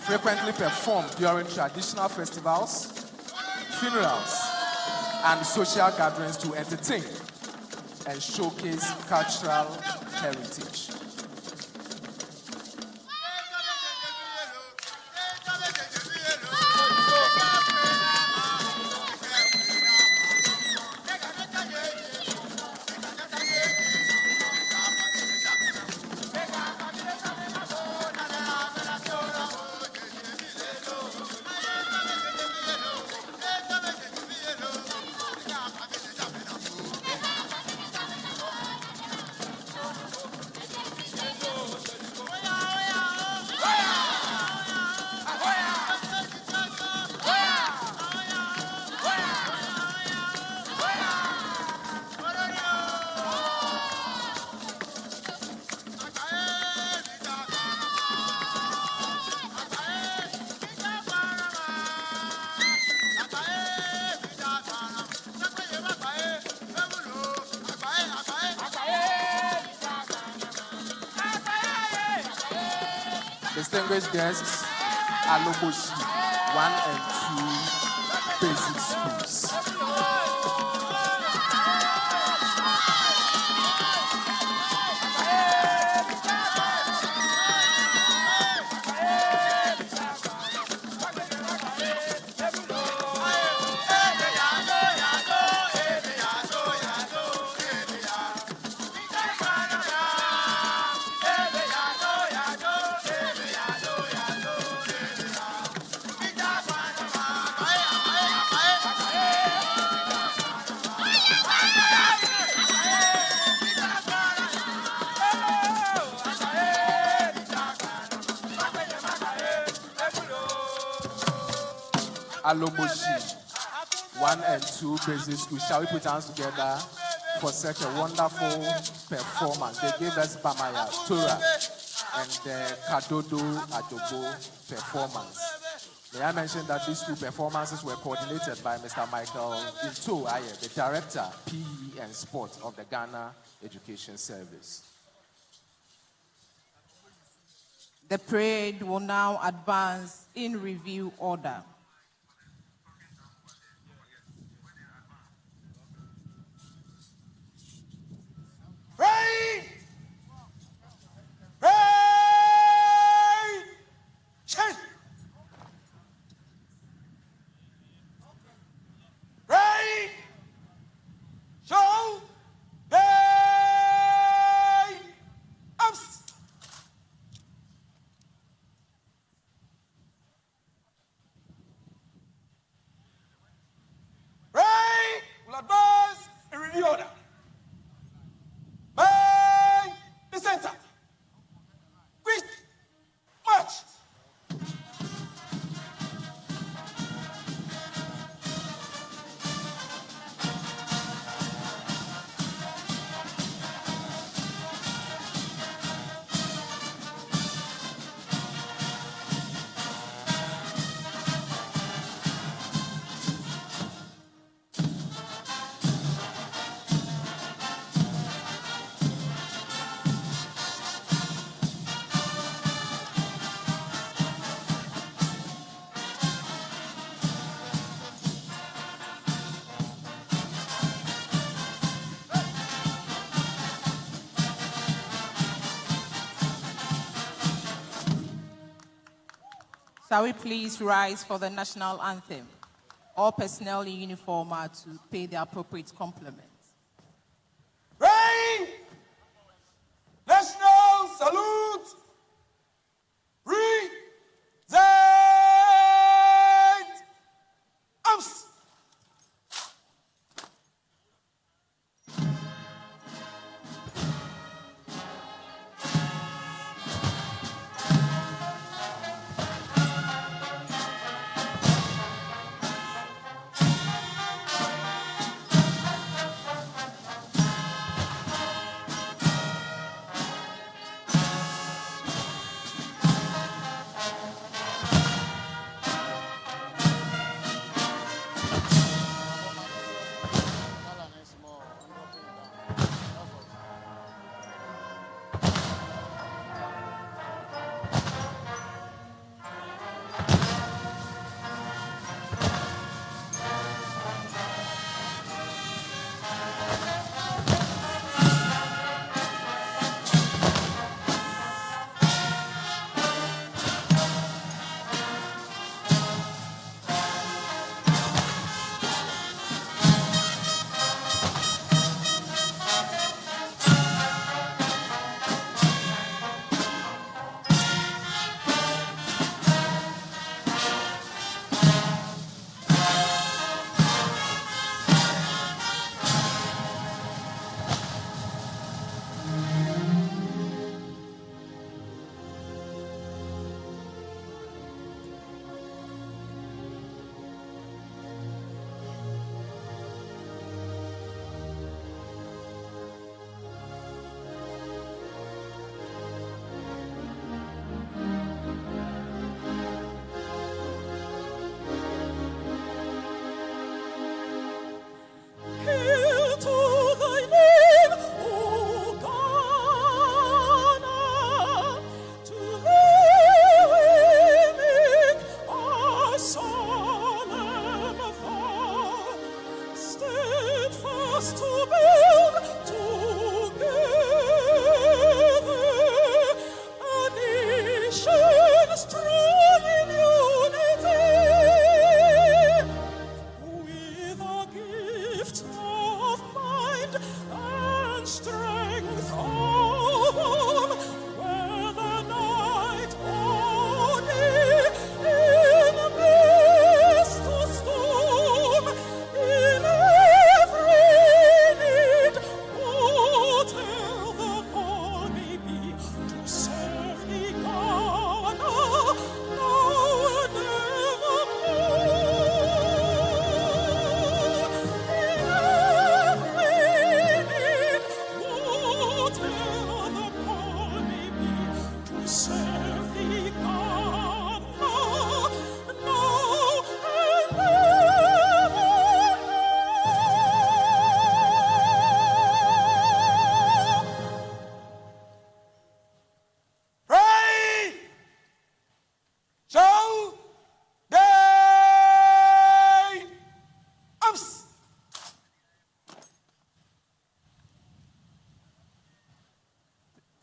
frequently performed during traditional festivals, funerals, and social gatherings to entertain and showcase cultural heritage. Distinguished guests, Aloboshi 1 and 2 basic schools. Aloboshi 1 and 2 basic school. Shall we put hands together for such a wonderful performance? They gave us Bamaya, Tora, and the Kadodo Adobo performance. May I mention that these two performances were coordinated by Mr. Michael Into Aye, the Director, PE and Sport of the Ghana Education Service. The parade will now advance in review order. Shall we please rise for the national anthem? All personnel in uniform are to pay the appropriate compliments. Rain! National salute! Present! Arms!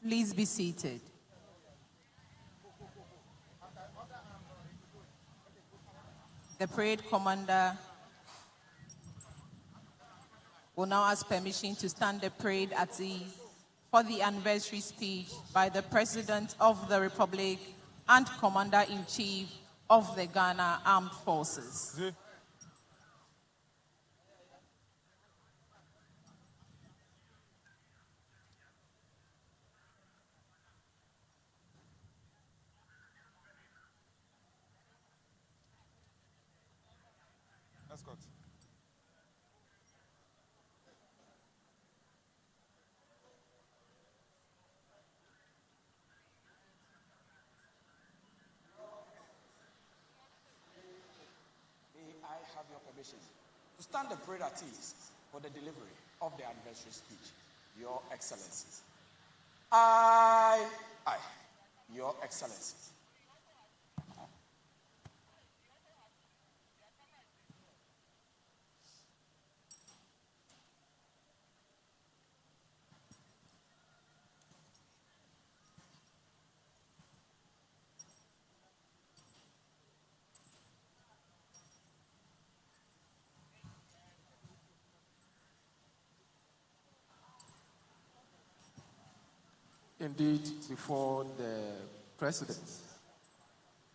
Please be seated. The parade commander will now ask permission to stand the parade at ease for the anniversary speech by the President of the Republic and Commander-in-Chief of the Ghana Armed Forces. Escort. May I have your permission to stand the parade at ease for the delivery of the anniversary speech, Your Excellency. I, Your Excellency. Indeed, before the President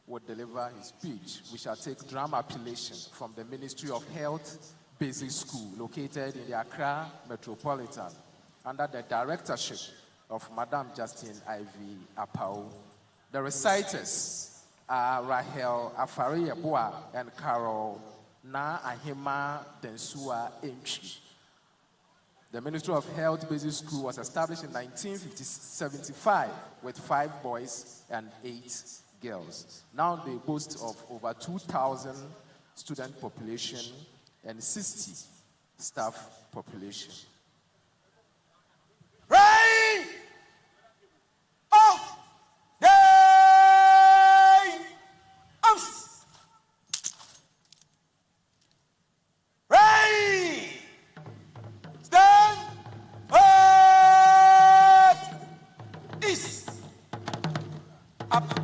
would deliver his speech, we shall take drum appellation from the Ministry of Health Basic School located in the Accra Metropolitan under the directorship of Madam Justine Ivy Apau. The reciters are Rahel Afari-Yeboah and Carol Na Ahima Densua Entry. The Ministry of Health Basic School was established in 1975 with 5 boys and 8 girls. Now they boast of over 2,000 student population and 60 staff population. Reign of day arms. Reign. Stand at east. Up.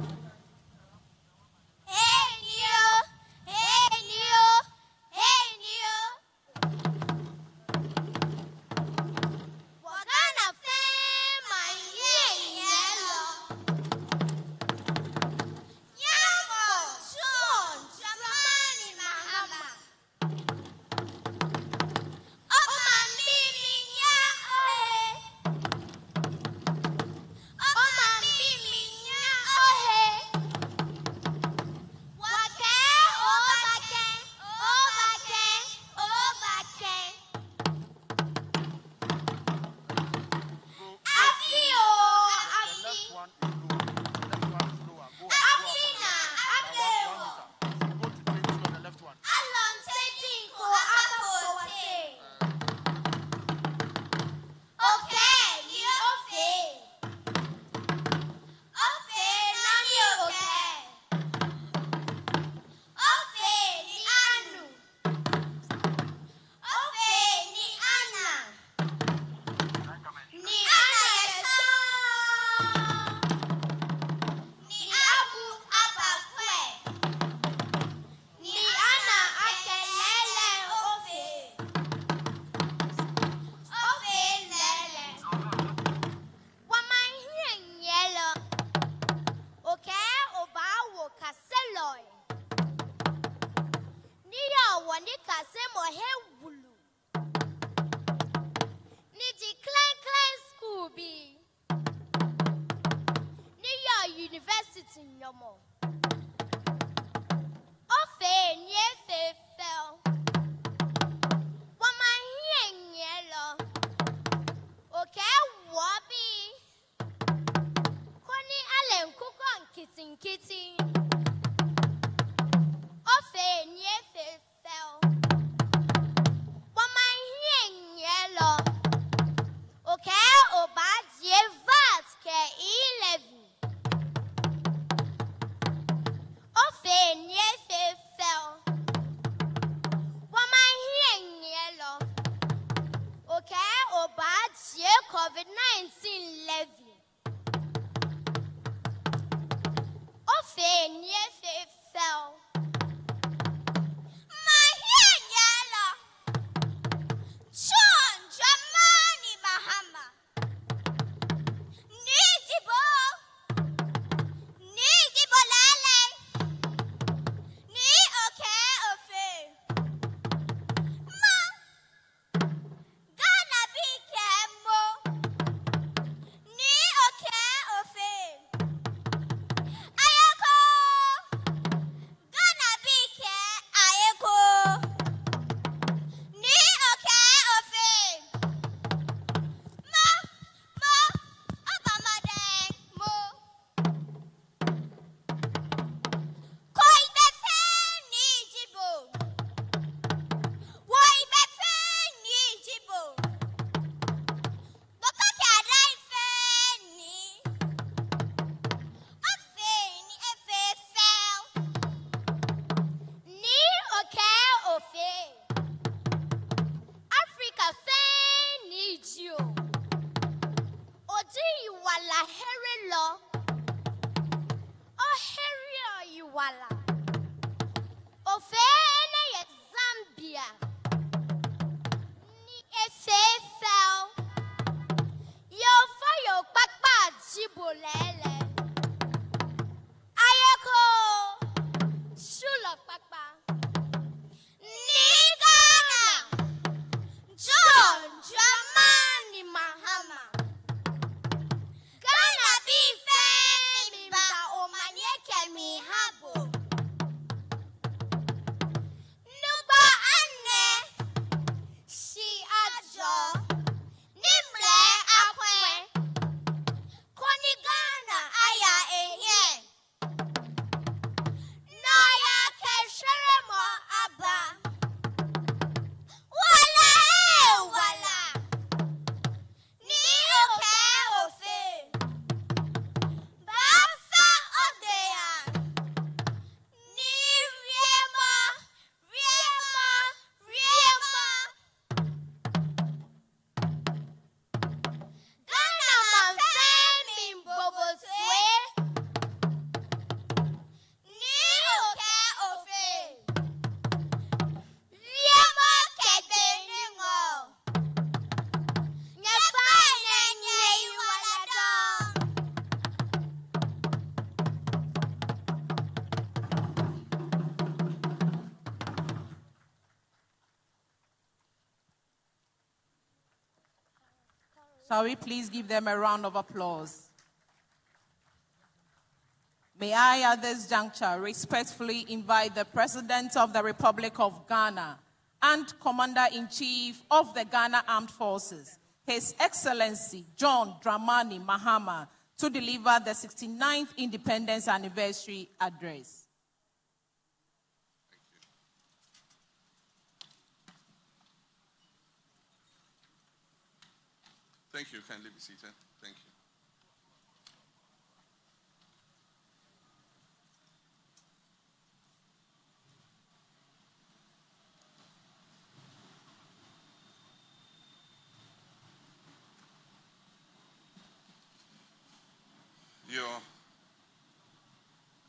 COVID-19 levy. Shall we please give them a round of applause? May I, at this juncture, respectfully invite the President of the Republic of Ghana and Commander-in-Chief of the Ghana Armed Forces, His Excellency John Dramani Mahama, to deliver the 69th Independence Anniversary Address. Thank you. Kindly be seated. Thank you. Your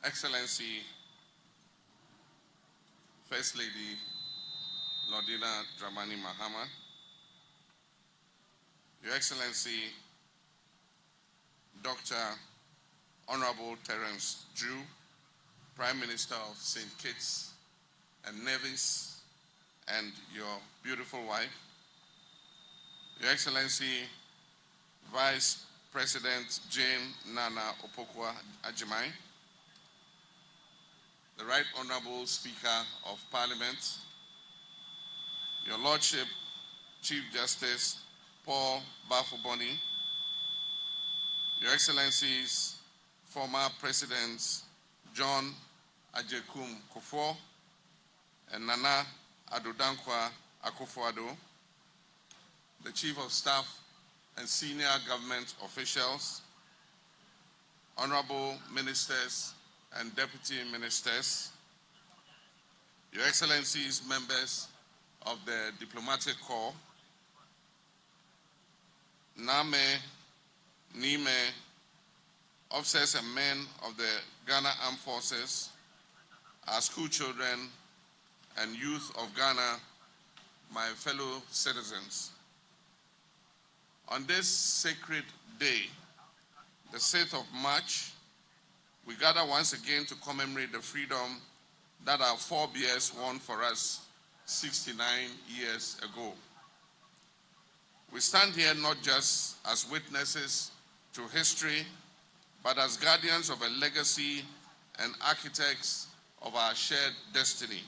Excellency, First Lady Lordina Dramani Mahama, Your Excellency, Dr. Honorable Terence Drew, Prime Minister of St. Kitts and Nevis, and your beautiful wife, Your Excellency, Vice President Jane Nana Opoku Agyeman, the Right Honorable Speaker of Parliament, Your Lordship, Chief Justice Paul Bafo-Boni, Your Excellencies, former Presidents John Agyekum Kufuor and Nana Addo Dankwa Akufo-Addo, the Chief of Staff and senior government officials, honorable ministers and deputy ministers, Your Excellencies, members of the Diplomatic Corps, Name, Nime, officers and men of the Ghana Armed Forces, our school children and youth of Ghana, my fellow citizens. On this sacred day, the 6th of March, we gather once again to commemorate the freedom that our forebears won for us 69 years ago. We stand here not just as witnesses to history, but as guardians of a legacy and architects of our shared destiny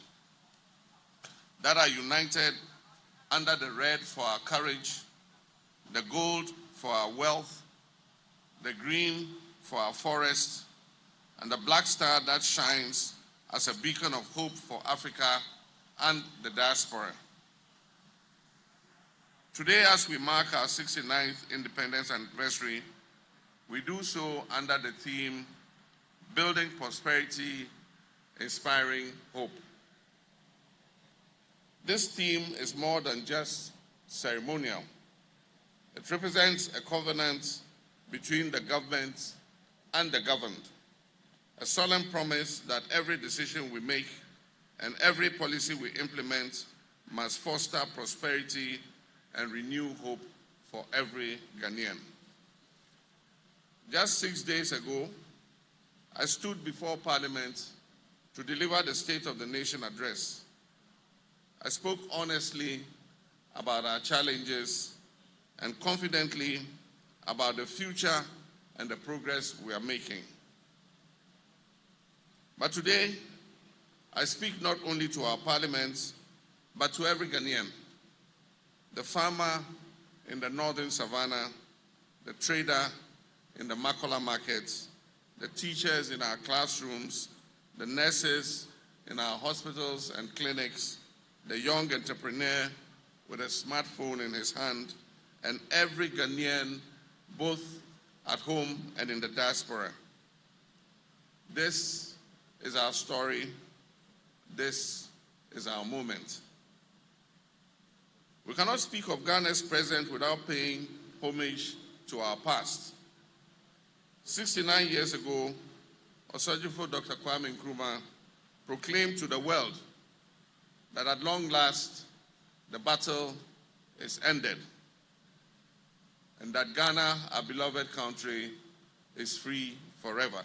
that are united under the red for our courage, the gold for our wealth, the green for our forests, and the black star that shines as a beacon of hope for Africa and the diaspora. Today, as we mark our 69th independence anniversary, we do so under the theme, Building Prosperity, Inspiring Hope. This theme is more than just ceremonial. It represents a covenant between the government and the governed, a solemn promise that every decision we make and every policy we implement must foster prosperity and renew hope for every Ghanaian. Just 6 days ago, I stood before Parliament to deliver the State of the Nation address. I spoke honestly about our challenges and confidently about the future and the progress we are making. But today, I speak not only to our Parliament, but to every Ghanaian, the farmer in the northern savannah, the trader in the Makola markets, the teachers in our classrooms, the nurses in our hospitals and clinics, the young entrepreneur with a smartphone in his hand, and every Ghanaian, both at home and in the diaspora. This is our story. This is our moment. We cannot speak of Ghana's present without paying homage to our past. 69 years ago, Osagyefo Dr. Kwame Nkrumah proclaimed to the world that at long last, the battle is ended, and that Ghana, our beloved country, is free forever.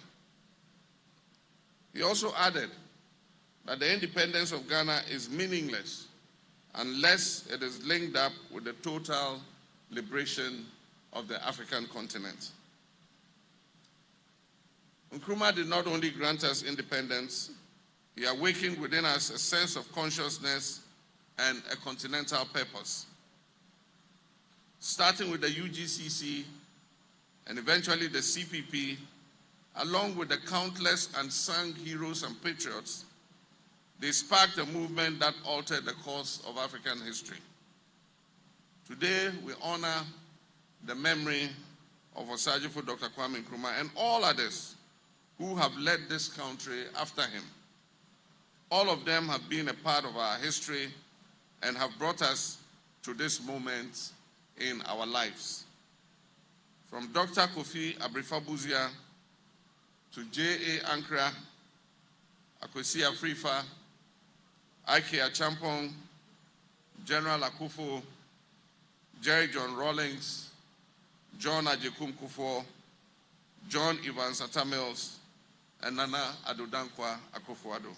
He also added that the independence of Ghana is meaningless unless it is linked up with the total liberation of the African continent. Nkrumah did not only grant us independence, he awakened within us a sense of consciousness and a continental purpose. Starting with the UGCC and eventually the CPP, along with the countless unsung heroes and patriots, they sparked a movement that altered the course of African history. Today, we honor the memory of Osagyefo Dr. Kwame Nkrumah and all others who have led this country after him. All of them have been a part of our history and have brought us to this moment in our lives. From Dr. Kofi Abrifo-Busia to J.A. Ankara, Akwesi Afrifa, Ike Achampong, General Akufo, Jerry John Rawlings, John Ajekum Kufuor, John Evans Atta Mills, and Nana Addo Dankwa Akufo-Addo.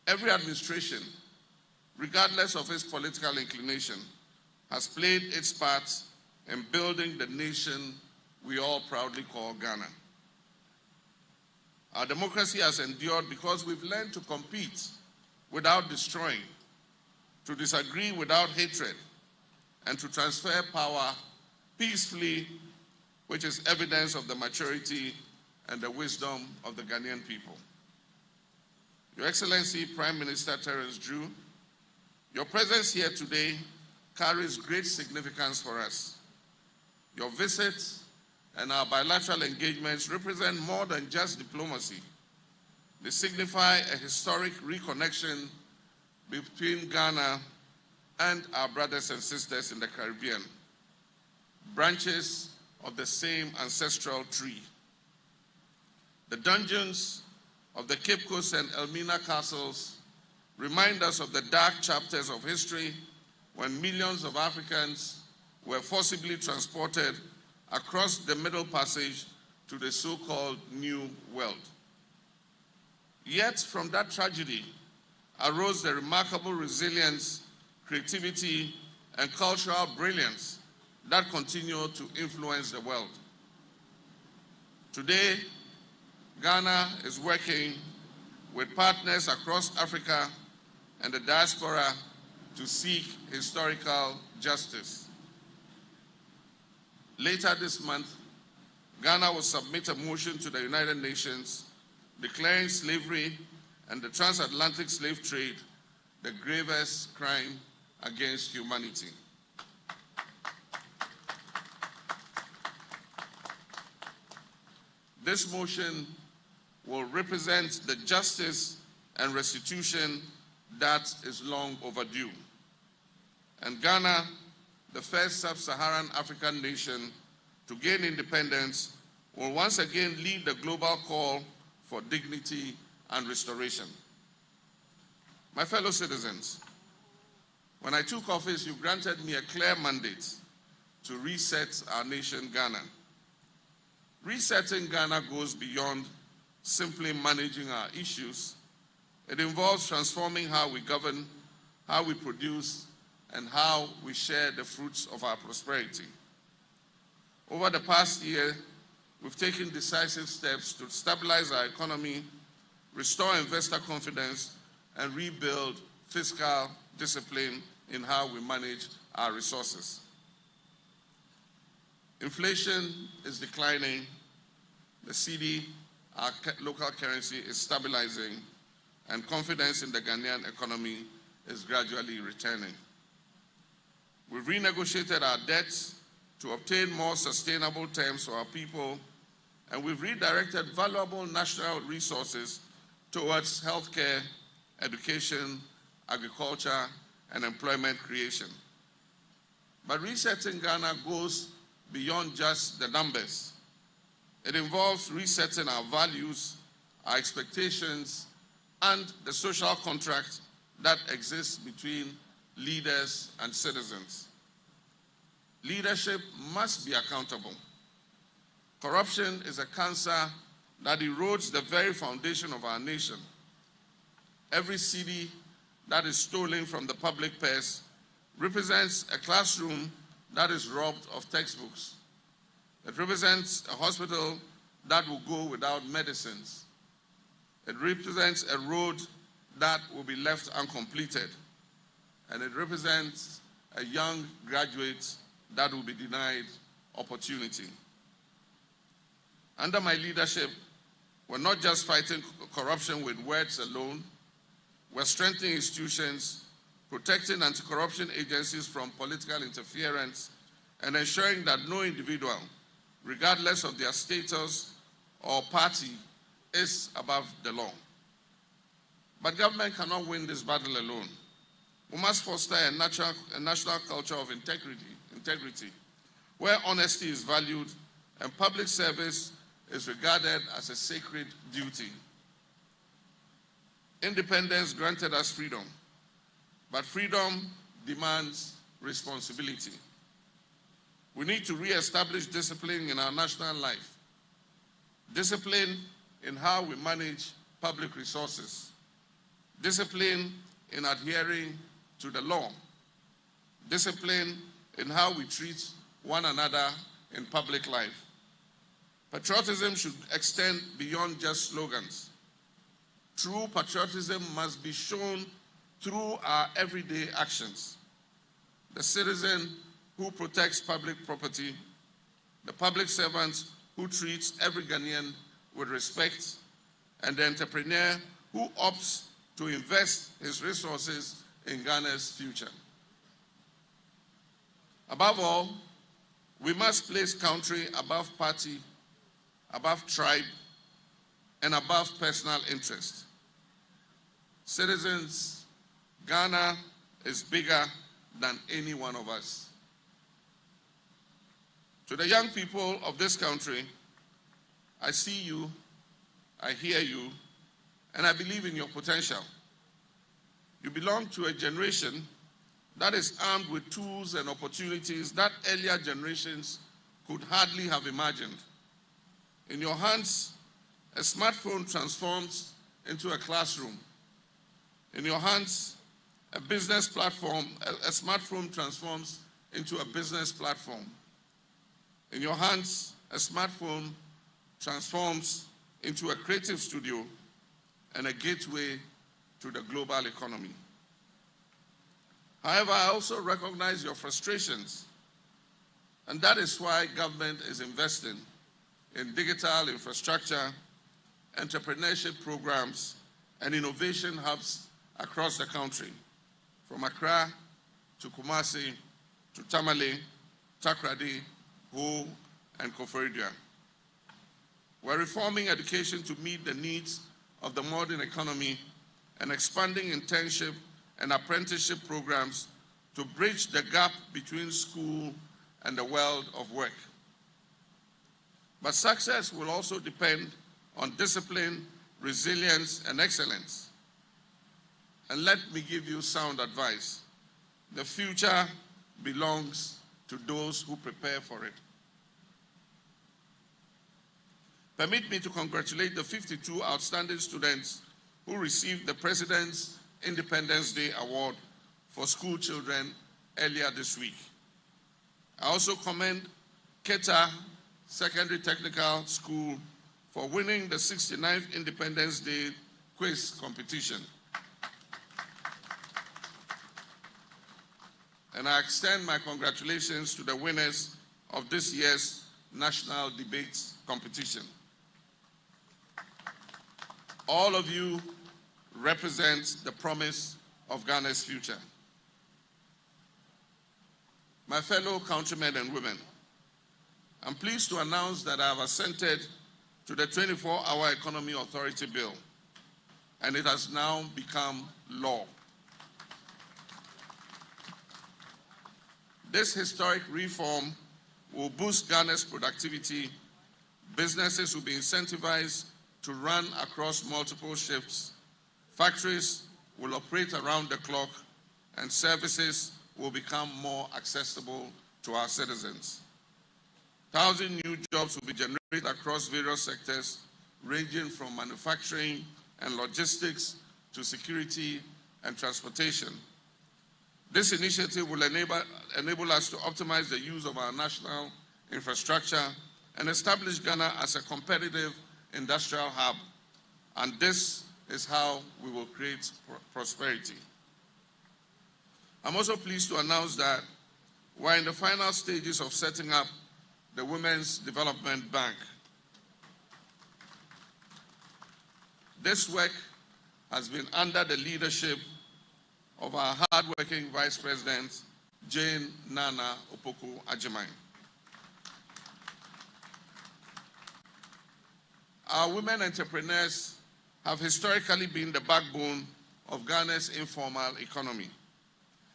Every administration, regardless of its political inclination, has played its part in building the nation we all proudly call Ghana. Our democracy has endured because we've learned to compete without destroying, to disagree without hatred, and to transfer power peacefully, which is evidence of the maturity and the wisdom of the Ghanaian people. Your Excellency, Prime Minister Terence Drew, your presence here today carries great significance for us. Your visit and our bilateral engagements represent more than just diplomacy. They signify a historic reconnection between Ghana and our brothers and sisters in the Caribbean. Branches of the same ancestral tree. The dungeons of the Cape Coast and Elmina castles remind us of the dark chapters of history when millions of Africans were forcibly transported across the Middle Passage to the so-called New World. Yet from that tragedy arose the remarkable resilience, creativity, and cultural brilliance that continue to influence the world. Today, Ghana is working with partners across Africa and the diaspora to seek historical justice. Later this month, Ghana will submit a motion to the United Nations declaring slavery and the transatlantic slave trade the gravest crime against humanity. This motion will represent the justice and restitution that is long overdue. And Ghana, the first sub-Saharan African nation to gain independence, will once again lead the global call for dignity and restoration. My fellow citizens, when I took office, you granted me a clear mandate to reset our nation, Ghana. Resetting Ghana goes beyond simply managing our issues. It involves transforming how we govern, how we produce, and how we share the fruits of our prosperity. Over the past year, we've taken decisive steps to stabilize our economy, restore investor confidence, and rebuild fiscal discipline in how we manage our resources. Inflation is declining. The cedi, our local currency, is stabilizing, and confidence in the Ghanaian economy is gradually returning. We've renegotiated our debts to obtain more sustainable terms for our people, and we've redirected valuable national resources towards healthcare, education, agriculture, and employment creation. But resetting Ghana goes beyond just the numbers. It involves resetting our values, our expectations, and the social contract that exists between leaders and citizens. Leadership must be accountable. Corruption is a cancer that erodes the very foundation of our nation. Every cedi that is stolen from the public purse represents a classroom that is robbed of textbooks. It represents a hospital that will go without medicines. It represents a road that will be left uncompleted. And it represents a young graduate that will be denied opportunity. Under my leadership, we're not just fighting corruption with words alone. We're strengthening institutions, protecting anti-corruption agencies from political interference, and ensuring that no individual, regardless of their status or party, is above the law. But government cannot win this battle alone. We must foster a national culture of integrity, where honesty is valued and public service is regarded as a sacred duty. Independence granted us freedom, but freedom demands responsibility. We need to re-establish discipline in our national life, discipline in how we manage public resources, discipline in adhering to the law, discipline in how we treat one another in public life. Patriotism should extend beyond just slogans. True patriotism must be shown through our everyday actions. The citizen who protects public property, the public servant who treats every Ghanaian with respect, and the entrepreneur who opts to invest his resources in Ghana's future. Above all, we must place country above party, above tribe, and above personal interest. Citizens, Ghana is bigger than any one of us. To the young people of this country, I see you, I hear you, and I believe in your potential. You belong to a generation that is armed with tools and opportunities that earlier generations could hardly have imagined. In your hands, a smartphone transforms into a classroom. In your hands, a business platform, a smartphone transforms into a business platform. In your hands, a smartphone transforms into a creative studio and a gateway to the global economy. However, I also recognize your frustrations, and that is why government is investing in digital infrastructure, entrepreneurship programs, and innovation hubs across the country, from Accra to Kumasi to Tamale, Takoradi, Ho, and Koforidua. We're reforming education to meet the needs of the modern economy and expanding internship and apprenticeship programs to bridge the gap between school and the world of work. But success will also depend on discipline, resilience, and excellence. And let me give you sound advice. The future belongs to those who prepare for it. Permit me to congratulate the 52 outstanding students who received the President's Independence Day Award for school children earlier this week. I also commend Keta Secondary Technical School for winning the 69th Independence Day quiz competition. And I extend my congratulations to the winners of this year's National Debates Competition. All of you represent the promise of Ghana's future. My fellow countrymen and women, I'm pleased to announce that I have assented to the 24-Hour Economy Authority Bill, and it has now become law. This historic reform will boost Ghana's productivity. Businesses will be incentivized to run across multiple shifts. Factories will operate around the clock, and services will become more accessible to our citizens. 1,000 new jobs will be generated across various sectors, ranging from manufacturing and logistics to security and transportation. This initiative will enable us to optimize the use of our national infrastructure and establish Ghana as a competitive industrial hub. And this is how we will create prosperity. I'm also pleased to announce that we're in the final stages of setting up the Women's Development Bank. This work has been under the leadership of our hardworking Vice President, Jane Nana Opoku Agyeman. Our women entrepreneurs have historically been the backbone of Ghana's informal economy,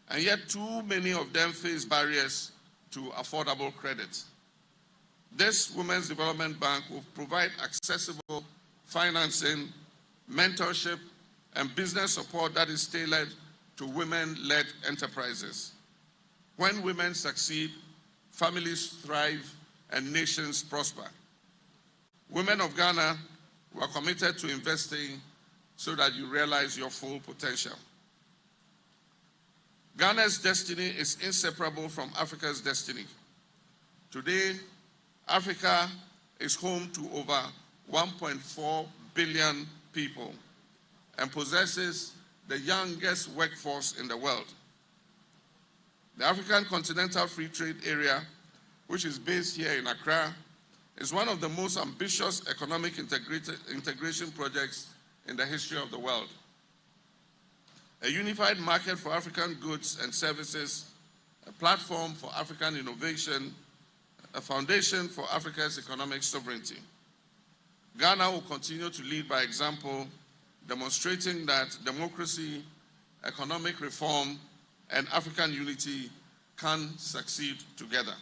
and yet too many of them face barriers to affordable credit. This Women's Development Bank will provide accessible financing, mentorship, and business support that is tailored to women-led enterprises. When women succeed, families thrive, and nations prosper. Women of Ghana, we are committed to investing so that you realize your full potential. Ghana's destiny is inseparable from Africa's destiny. Today, Africa is home to over 1.4 billion people and possesses the youngest workforce in the world. The African Continental Free Trade Area, which is based here in Accra, is one of the most ambitious economic integration projects in the history of the world. A unified market for African goods and services, a platform for African innovation, a foundation for Africa's economic sovereignty. Ghana will continue to lead by example, demonstrating that democracy, economic reform, and African unity can succeed together.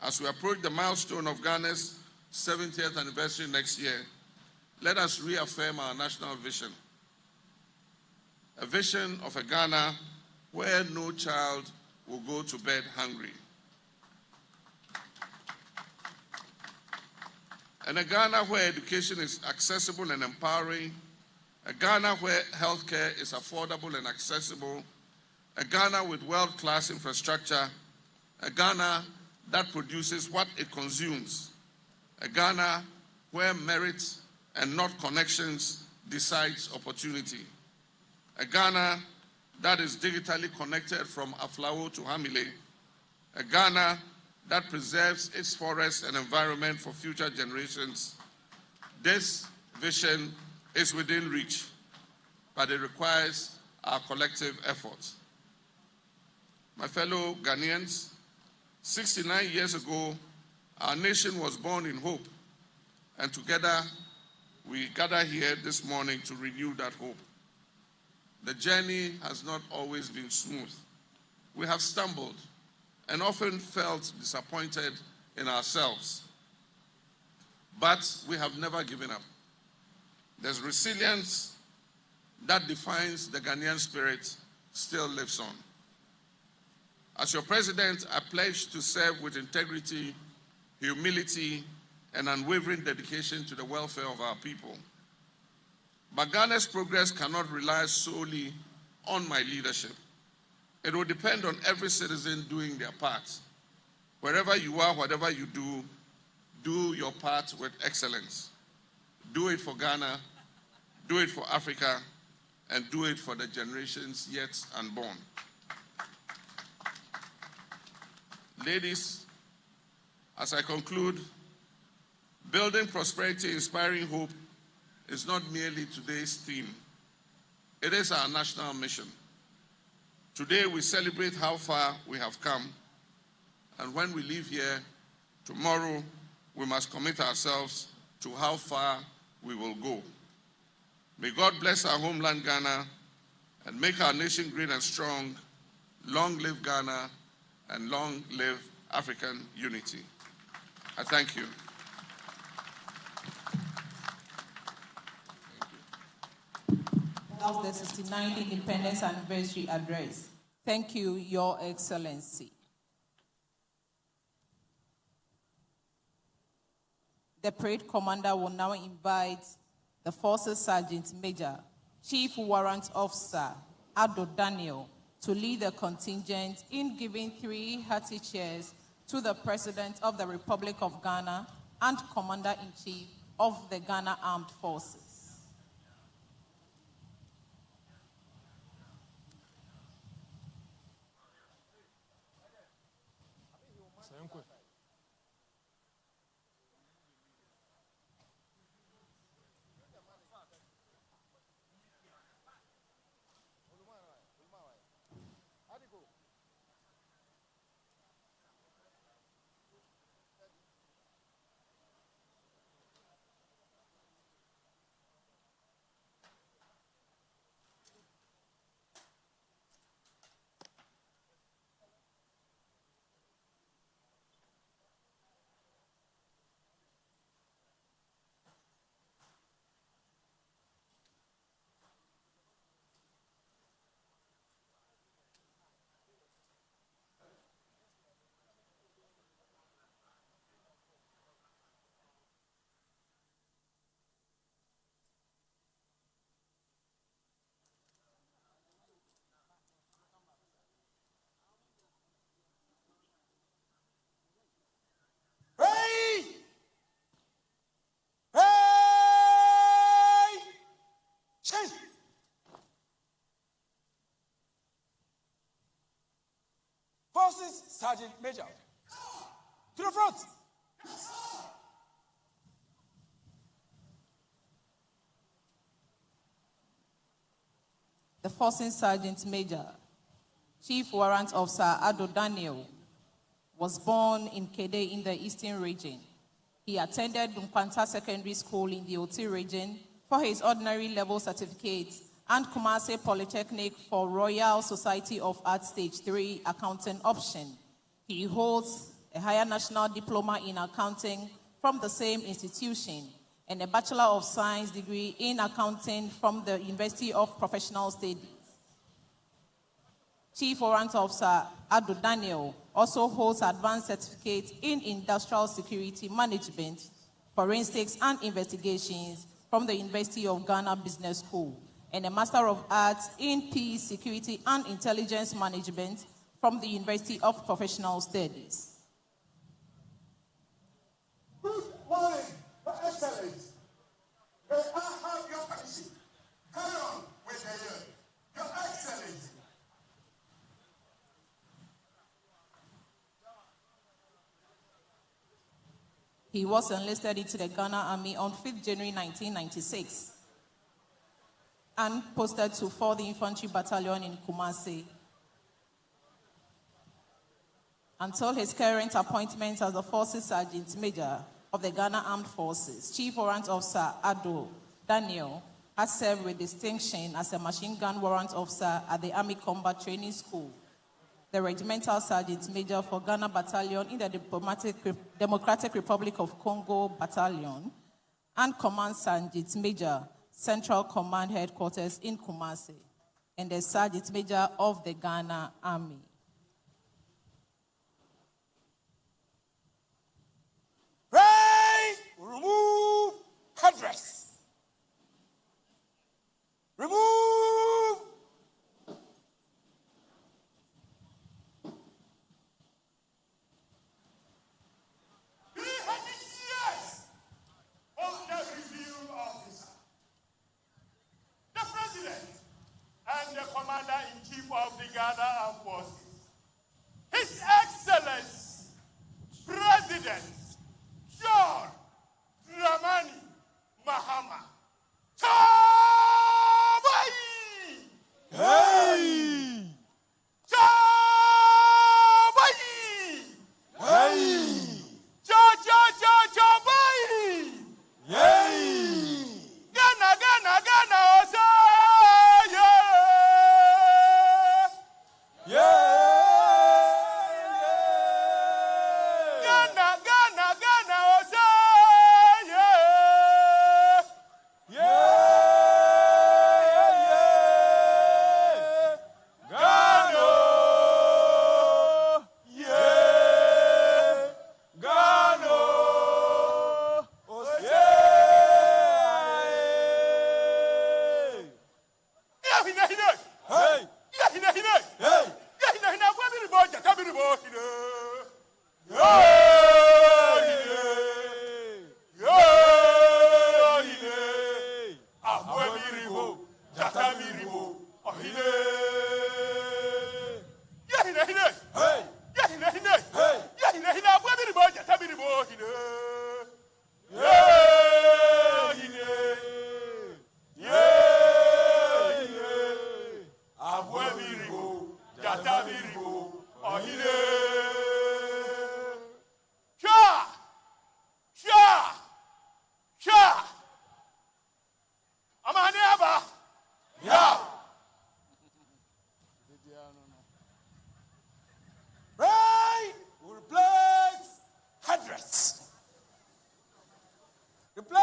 As we approach the milestone of Ghana's 70th anniversary next year, let us reaffirm our national vision. A vision of a Ghana where no child will go to bed hungry. And a Ghana where education is accessible and empowering. A Ghana where healthcare is affordable and accessible. A Ghana with world-class infrastructure. A Ghana that produces what it consumes. A Ghana where merit and not connections decides opportunity. A Ghana that is digitally connected from Aflao to Hamile. A Ghana that preserves its forests and environment for future generations. This vision is within reach, but it requires our collective efforts. My fellow Ghanaians, 69 years ago, our nation was born in hope, and together we gather here this morning to renew that hope. The journey has not always been smooth. We have stumbled and often felt disappointed in ourselves. But we have never given up. There's resilience that defines the Ghanaian spirit still lives on. As your president, I pledge to serve with integrity, humility, and unwavering dedication to the welfare of our people. But Ghana's progress cannot rely solely on my leadership. It will depend on every citizen doing their part. Wherever you are, whatever you do your part with excellence. Do it for Ghana, do it for Africa, and do it for the generations yet unborn. Ladies, as I conclude, building prosperity, inspiring hope is not merely today's theme. It is our national mission. Today we celebrate how far we have come, and when we leave here, tomorrow we must commit ourselves to how far we will go. May God bless our homeland Ghana and make our nation great and strong. Long live Ghana and long live African unity. I thank you. Of the 69th Independence Anniversary Address. Thank you, Your Excellency. The parade commander will now invite the Forces Sergeant Major, Chief Warrant Officer Ado Daniel, to lead the contingent in giving 3 hearty cheers to the President of the Republic of Ghana and Commander-in-Chief of the Ghana Armed Forces. Forces Sergeant Major, to the front. The Forces Sergeant Major, Chief Warrant Officer Ado Daniel, was born in Kede in the Eastern Region. He attended Nkwanta Secondary School in the Oti region for his ordinary level certificate and Kumasi Polytechnic for Royal Society of Arts Stage 3 accounting option. He holds a higher national diploma in accounting from the same institution, and a Bachelor of Science degree in accounting from the University of Professional Studies. Chief Warrant Officer Ado Daniel also holds advanced certificate in industrial security management, forensics and investigations from the University of Ghana Business School, and a Master of Arts in Peace, Security and Intelligence Management from the University of Professional Studies. Good morning, Your Excellency. May I have your permission? Carry on with the year. Your Excellency. He was enlisted into the Ghana Army on 5th January 1996 and posted to 4th Infantry Battalion in Kumasi until his current appointment as the Forces Sergeant Major of the Ghana Armed Forces. Chief Warrant Officer Ado Daniel has served with distinction as a machine gun warrant officer at the Army Combat Training School, the Regimental Sergeant Major for Ghana Battalion in the Democratic Republic of Congo Battalion, and Command Sergeant Major, Central Command Headquarters in Kumasi, and the Sergeant Major of the Ghana Army. Pray, remove headdress. Remove. Yes, on the review officer, the President and the Commander-in-Chief of the Ghana Armed Forces, His Excellency, President John Dramani Mahama. Chabai! Hey! Chabai! Hey! Chabai! Yay! Ghana, Osa! Yeah! Ghana, Osa! Right, we replace headdress. Replace.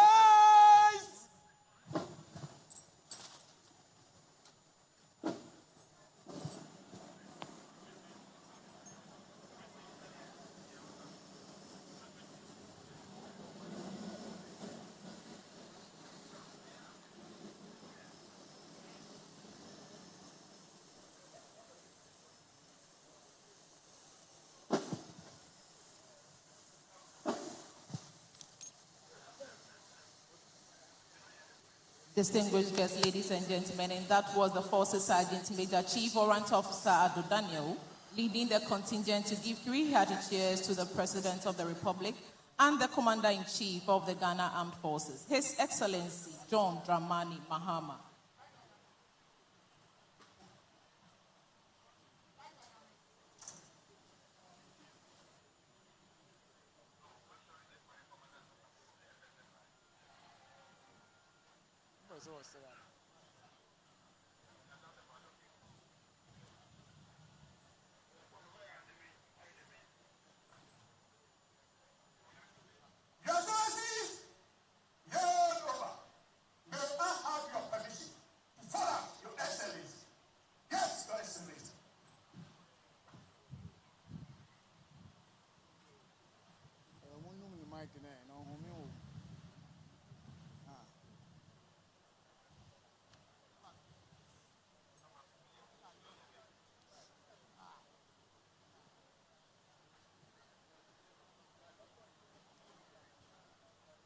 Distinguished guests, ladies and gentlemen, and that was the Forces Sergeant Major Chief Warrant Officer Ado Daniel leading the contingent to give 3 hearty cheers to the President of the Republic and the Commander-in-Chief of the Ghana Armed Forces, His Excellency John Dramani Mahama.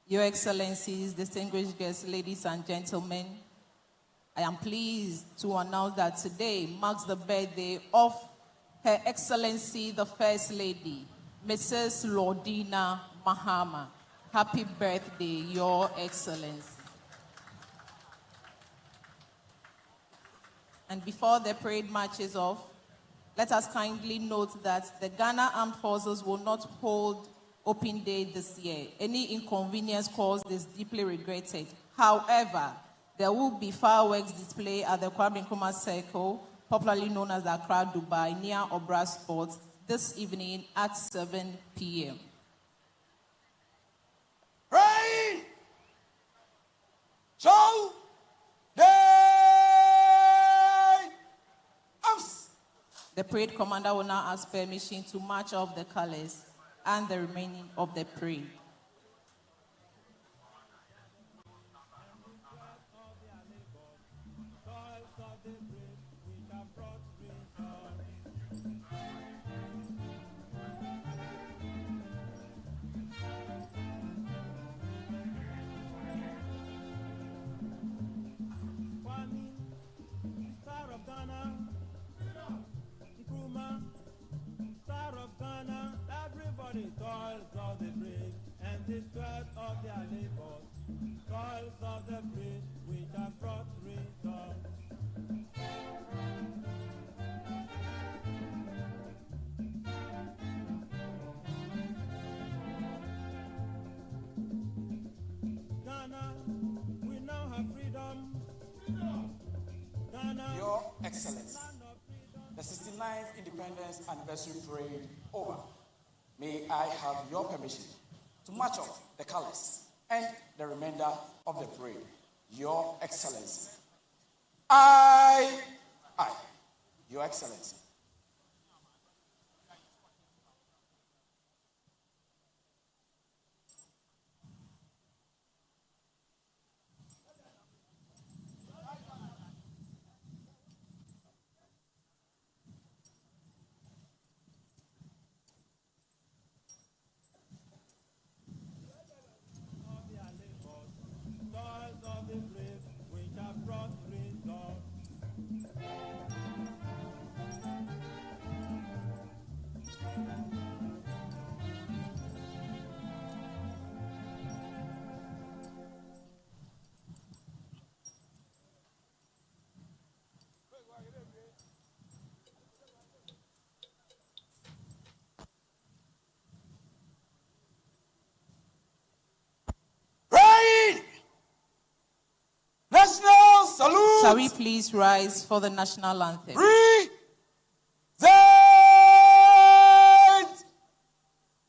Your Excellencies, distinguished guests, ladies and gentlemen, I am pleased to announce that today marks the birthday of Her Excellency the First Lady, Mrs. Lordina Mahama. Happy birthday, Your Excellency. And before the parade marches off, let us kindly note that the Ghana Armed Forces will not hold Open Day this year. Any inconvenience caused is deeply regretted. However, there will be fireworks display at the Kwame Nkrumah Circle, popularly known as Accra, Dubai, near Obra Sports, this evening at 7 p.m. Rain! Show! Day! Arms! The parade commander will now ask permission to march off the colors and the remaining of the parade. Star of Ghana, Nkrumah, Star of Ghana, everybody toils of the brave and the sweat of their labors, toils of the brave which have brought results. Ghana, we now have freedom. Ghana, Your Excellency, the 69th Independence Anniversary Parade over. May I have your permission to march off the colors and the remainder of the parade? Your Excellency. I, Your Excellency. toils of the brave which have brought results. Rain! National salute! Shall we please rise for the national anthem? Present!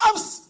Arms!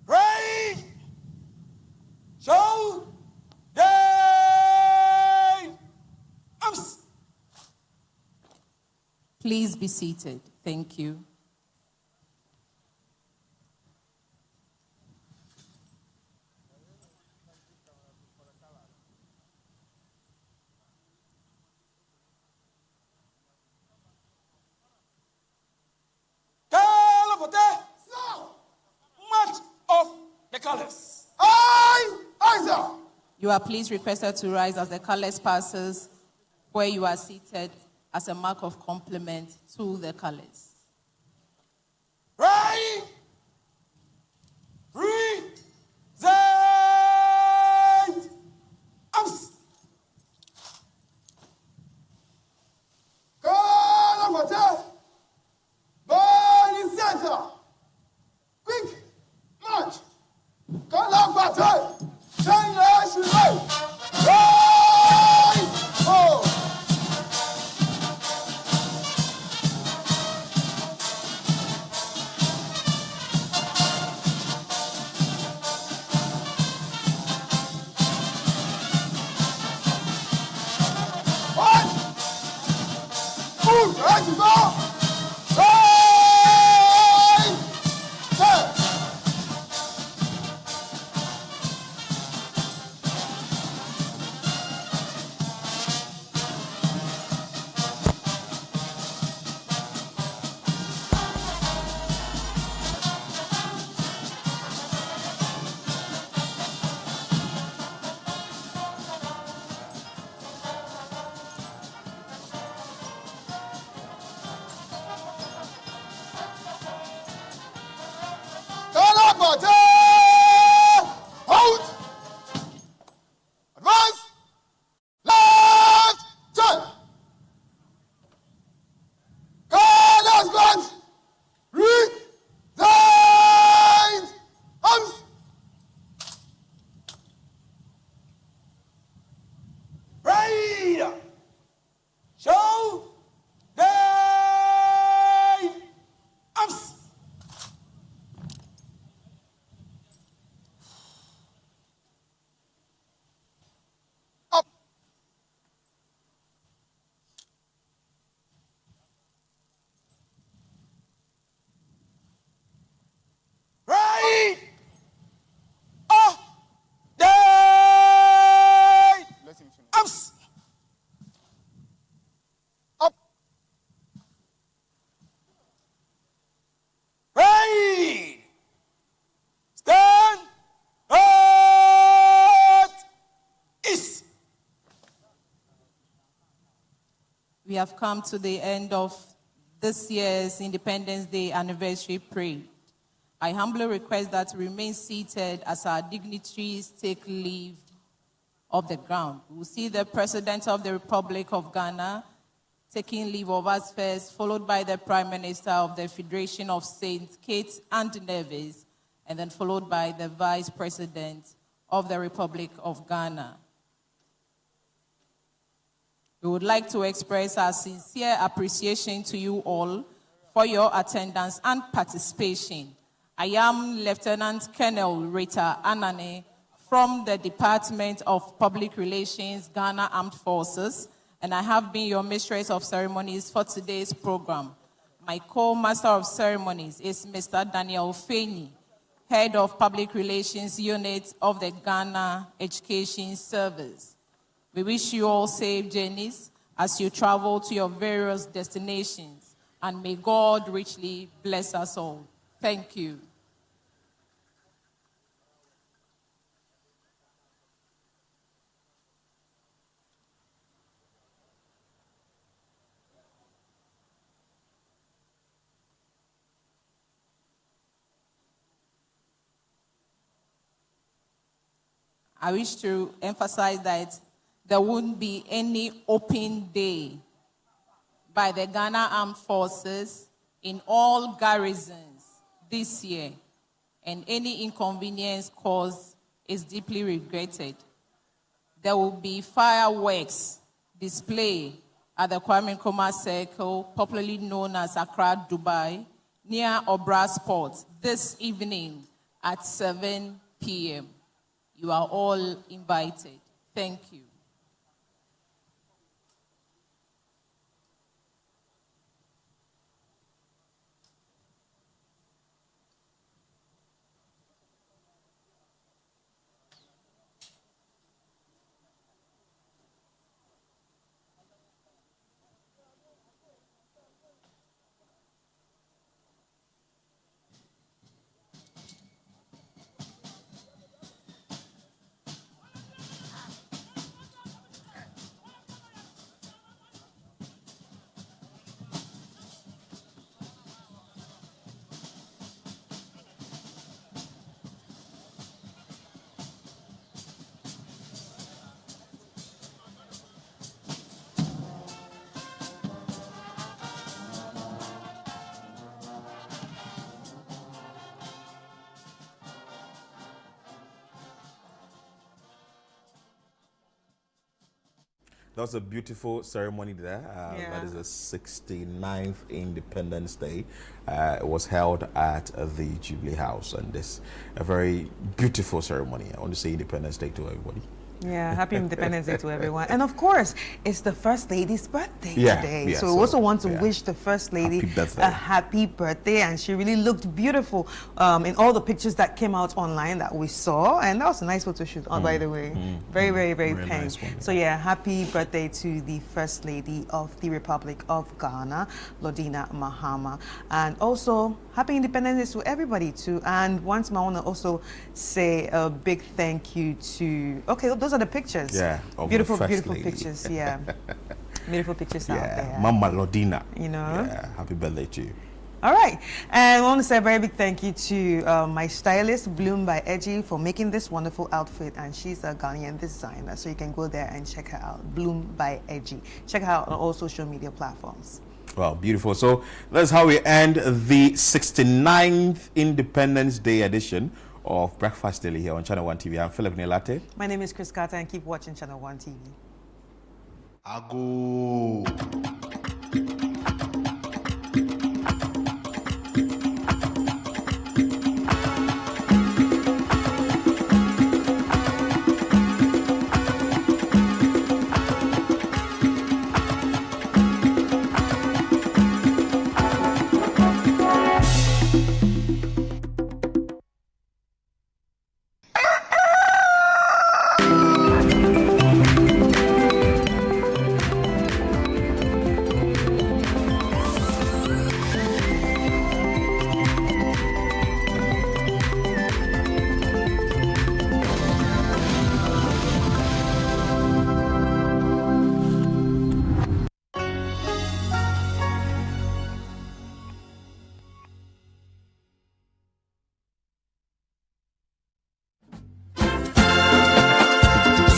Rain! Show! Day! Arms! Please be seated. Thank you. Calabote! March of the colors. Sir. You are please requested to rise as the colors passes where you are seated as a mark of compliment to the colors. Right. Present. Arms. Kalamata. Burning center. Quick march. Kalamata. Generation right. Right. Oh. One. Move. Right to go. Right. There. Kalapata! Out! Advance! Left! Turn! Colors guns! Resign! Arms! Right. Show. Day. Arms. Up! Right. Up. Day. Let him finish. Arms. Up! Right. Stand. Right. East. We have come to the end of this year's Independence Day anniversary parade. I humbly request that we remain seated as our dignitaries take leave of the ground. We will see the President of the Republic of Ghana taking leave of us first, followed by the Prime Minister of the Federation of St. Kitts and Nevis, and then followed by the Vice President of the Republic of Ghana. We would like to express our sincere appreciation to you all for your attendance and participation. I am Lieutenant Colonel Rita Anane from the Department of Public Relations, Ghana Armed Forces, and I have been your Mistress of Ceremonies for today's program. My co-master of ceremonies is Mr. Daniel Feni, Head of Public Relations Unit of the Ghana Education Service. We wish you all safe journeys as you travel to your various destinations, and may God richly bless us all. Thank you. I wish to emphasize that there won't be any open day by the Ghana Armed Forces in all garrisons this year, and any inconvenience caused is deeply regretted. There will be fireworks display at the Kwame Nkrumah Circle, popularly known as Accra, Dubai, near Obra Sports this evening at 7 p.m. You are all invited. Thank you. That was a beautiful ceremony there. That is the 69th Independence Day. It was held at the Jubilee House, and this a very beautiful ceremony. I want to say Independence Day to everybody. Yeah, happy Independence Day to everyone. And of course, it's the First Lady's birthday Yeah, today. yeah, So we also want to wish the First Lady Happy birthday. a happy birthday. And she really looked beautiful in all the pictures that came out online that we saw. And that was a nice photo shoot, by the way. Very, very, very Very pink. nice one, yeah. So yeah, happy birthday to the First Lady of the Republic of Ghana, Lordina Mahama. And also, happy Independence Day to everybody too. And once more, I want to also say a big thank you to, okay, those are the pictures. Yeah, of the beautiful, First beautiful Lady. pictures. Yeah, beautiful pictures out Yeah, there. Mama Lordina. You know? Yeah, happy birthday to you. All right, and I want to say a very big thank you to my stylist, Bloom by Edgy, for making this wonderful outfit, and she's a Ghanaian designer, so you can go there and check her out, Bloom by Edgy. Check her out on all social media platforms. Well, beautiful. So that's how we end the 69th Independence Day edition of Breakfast Daily here on Channel One TV. I'm Philip Nelate. My name is Chris Carter, and keep watching Channel One TV. Ago.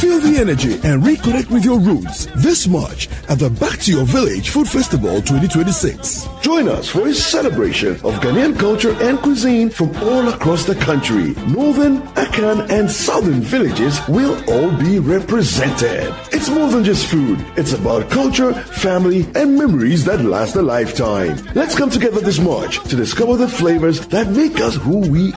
Feel the energy and reconnect with your roots this March at the Back to Your Village Food Festival 2026. Join us for a celebration of Ghanaian culture and cuisine from all across the country. Northern, Akan, and Southern villages will all be represented. It's more than just food. It's about culture, family, and memories that last a lifetime. Let's come together this March to discover the flavors that make us who we